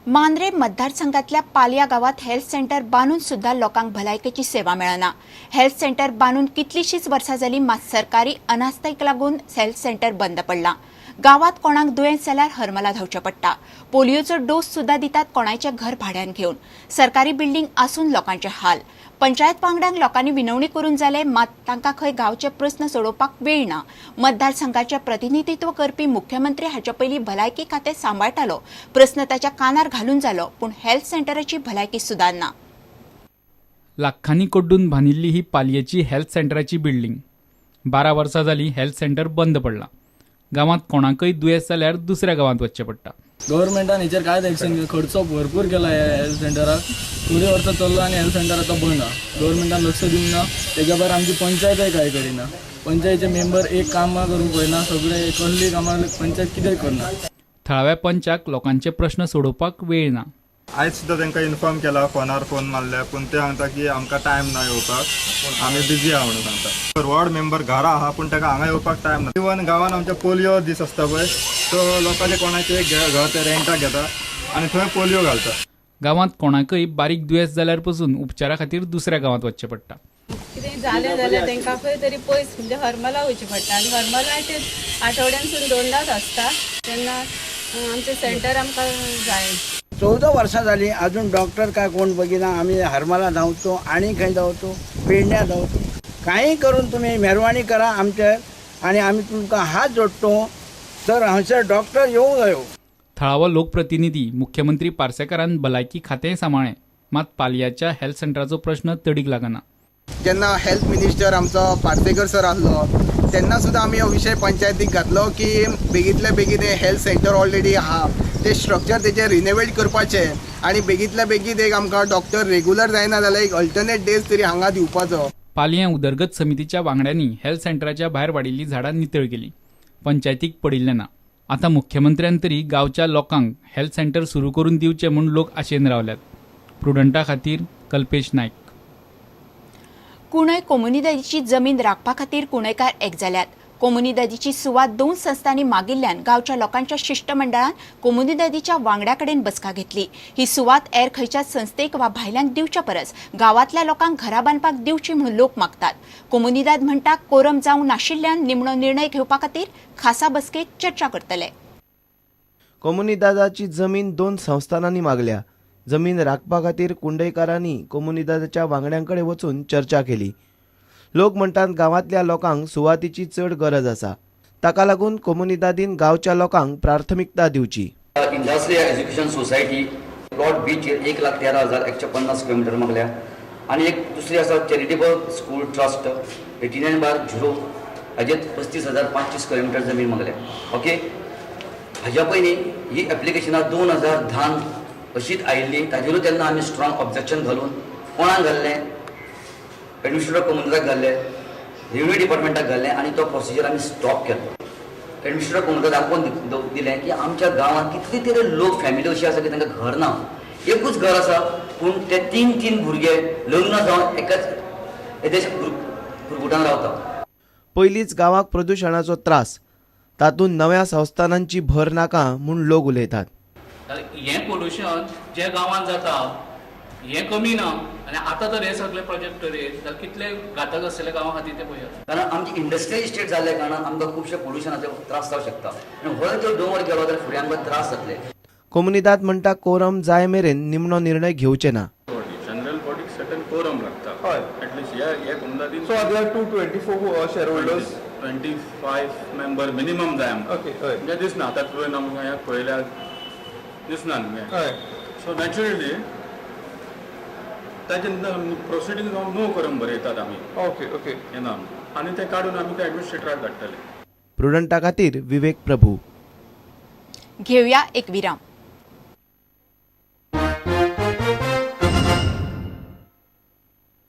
मांद्रे मतदारसंघातल्या पालया गावात health centre बांदून सुद्धा लोकांक भलायकेची सेवा मेळना। हेल्थ सेंटर बांदून कितलीशीच वर्सां जाली, मात सरकारी अनास्थेक लागून हेल्थ सेंटर बंद पडला। गावात कोणाक दुयेंस जाल्यार हरमला धांवचे पडटा। पोलियोचो डोस सुद्धा दितात कोणाचे घर भाड्यान घेवन। सरकारी बिल्डिंग आसून लोकांचे हाल। पंचायत वांगड्यांक लोकांनी विनवणी करून जाले, मात तांकां खंय गांवचे प्रस्न सोडोवपाक वेळ ना। मतदारसंघाचे प्रतिनिधित्व करपी मुख्यमंत्री हाचे पयलीं भलायकी खातें सांबाळटालो। प्रस्न ताच्या कानार घालून जालो, पूण हेल्थ सेंटराची भलायकी सुदारना। लाखांनी कोड्डून बांदिल्ली ही पालयेची हेल्थ सेंटराची बिल्डिंग 12 वर्सां जाली हेल्थ सेंटर बंद पडला। गावात कोणाकय दुयेंस जाल्यार दुसऱ्या गावात वचचें पडटा। गव्हर्नमेंटान हेचेर कांयच एक्शन घेतला। खर्च भरपूर केला ह्या हेल्थ सेंटराक। थोडी वर्सां चल्लो आनी हेल्थ सेंटर आतां बंद आहा। गव्हर्नमेंटान लक्ष दिवना। तेच्या भायर आमची पंचायतय कांय करिना। पंचायतीचे मेंबर एक कामां करूंक पळयना। सगळे कसली कामां पंचायत कितें करना। थळाव्या पंचाक लोकांचे प्रश्न सोडोवपाक वेळ ना। आयज सुद्दां तांकां इन्फॉर्म केला, फोनार फोन मारल्या, पूण ते सांगता की आमकां टायम ना येवपाक, पूण आमी बिजी आहा म्हणून सांगता। वॉर्ड मेंबर घरा आहा, पूण ताका हांगा येवपाक टायम ना। इवन गांवान आमच्या पोलियो दीस आसता पळय, तो लोकांचे कोणाचे घर ते रेंटाक घेता आनी थंय पोलियो घालता। गावात कोणाकय बारीक दुयेंस जाल्यार पसून उपचारा खातीर दुसऱ्या गावात वचचें पडटा। कितें जालें जाल्यार तांकां खंय तरी पयस म्हणजे हरमला वयचें पडटा आनी हरमला ते आठवड्यांसून 2दाच आसता। तेन्ना आमचें सेंटर आमकां जाय। 14 वर्सां जाली अजून डॉक्टर काय कोण बघिना। आम्ही हरमला धांवतो, आनी खंय धांवतो, पेडण्या धांवतो। काही करून तुम्ही मेहरबानी करा आमचेर आणि आम्ही तुमकां हात जोडतो। तर हांगसर डॉक्टर येवंक जायो। थळावो लोकप्रतिनिधी मुख्यमंत्री पार्सेकारान भलायकी खातें सांबाळ्ळें, मात पालयाच्या हेल्थ सेंटराचो प्रश्न तडीक लागना। जेन्ना हेल्थ मिनिस्टर आमचो पार्सेकर सर आसलो तेन्ना सुद्दां आमी हो विशय पंचायतीक घातलो की बेगींतल्या बेगीन हेल्थ सेंटर ऑलरेडी आहा ते स्ट्रक्चर तेचे रिनोवेट करपाचे आनी बेगींतल्या बेगीन एक आमकां डॉक्टर रेग्युलर जायना जाल्यार एक अल्टरनेट डेज तरी हांगा दिवपाचो। पालये उदरगत समितीच्या वांगड्यांनी हेल्थ सेंटराच्या भायर वाडिल्लीं झाडां नितळ केली। पंचायतीक पडिल्लें ना। आतां मुख्यमंत्र्यान तरी गांवच्या लोकांक हेल्थ सेंटर सुरू करून दिवचे म्हूण लोक आशेन रावल्यात। प्रुडंटा खातीर कल्पेश नायक। कुणय कोमुनिदादीची जमीन राखपा खातीर कुणयकार एक जाल्यात। कोमुनिदादीची सुवात 2 संस्थांनी मागिल्ल्यान गांवच्या लोकांच्या शिष्टमंडळान कोमुनिदादीच्या वांगड्या कडेन बसका घेतली। ही सुवात हेर खंयच्याच संस्थेक वा भायल्यांक दिवच्या परस गांवांतल्या लोकांक घरां बांदपाक दिवची म्हूण लोक मागतात। कोमुनिदाद म्हणटा कोरम जावंक नाशिल्ल्यान निमणो निर्णय घेवपा खातीर खासा बसकेक चर्चा करतले। कोमुनिदादाची जमीन 2 संस्थानांनी मागल्या। जमीन राखपा खातीर कुंडयकारांनी कोमुनिदादाच्या वांगड्यांकडे वचून चर्चा केली। लोक म्हणटात गांवांतल्या लोकांक सुवातीची चड गरज आसा, ताका लागून कोमुनिदादीन गांवच्या लोकांक प्राथमिकता दिवची। Industrial education society plot beach 1,13,150 kilometre मागल्या आणि एक दुसरी आसा चॅरिटेबल स्कूल ट्रस्ट 89/0 हाजेर 35,500 किलोमीटर जमीन मागल्या। ओके, हाज्या पयलीं ही एप्लिकेशनां 2010 अशीच आयिल्ली। ताजेरूच तेन्ना आमी स्ट्रॉंग ऑब्जेक्शन घालून कोणाक घाल्लें, एडमिनिस्ट्रेटर कोमुनिदादाक घाल्लें, रेव्हेन्यू डिपार्टमेंटाक घाल्लें आणि तो प्रोसिजर आमी स्टॉप केलो। एडमिनिस्ट्रेटर कोमुनिदादाक दाखोवन दिलें की आमच्या गांवांत कितले तरी लोक फॅमिली अशी आसा की तांकां घर ना। एकूच घर आसा, पूण ते 3 भुरगे लग्न जावन एकाच हेजेर गुरगुटान रावता। पयलींच गांवाक प्रदुशणाचो त्रास, तातूंत नव्या संस्थानांची भर नाका म्हूण लोक उलयतात। हें पोल्युशन जे गांवांत जाता हें कमी ना आनी आतां तर हे सगळे प्रोजेक्ट जाल्यार कितले घातक आसतले गांवां खातीर ते पळयात। कारण आमची इंडस्ट्रियल इस्टेट जाल्ल्या कारणान आमकां खुबशे पोल्युशनाचे त्रास जावंक शकता आनी हो जर 2 वर गेलो जाल्यार फुडें आमकां त्रास जातले। कोमुनिदाद म्हणटा कोरम जाय मेरेन निमणो निर्णय घेवचे ना। जनरल बॉडीक सर्टन कोरम लागता। हय, एटलीस्ट ह्या कोमुनिदादीन सो देर 224 शेअरहोल्डर्स 25 मेंबर मिनिमम जाय आमकां। ओके, हय, म्हणजे दिसना आतां तुवें आमकां पळयल्यार दिसना न्हू। हय। सो नॅचरली ताजे प्रोसिडींग जावन नो कोरम बरयतात आमी। ओके ओके, येना आनी ते काडून आमी ते एडमिनिस्ट्रेटराक धाडटले। प्रुडंटा खातीर विवेक प्रभू। घेवया एक विराम।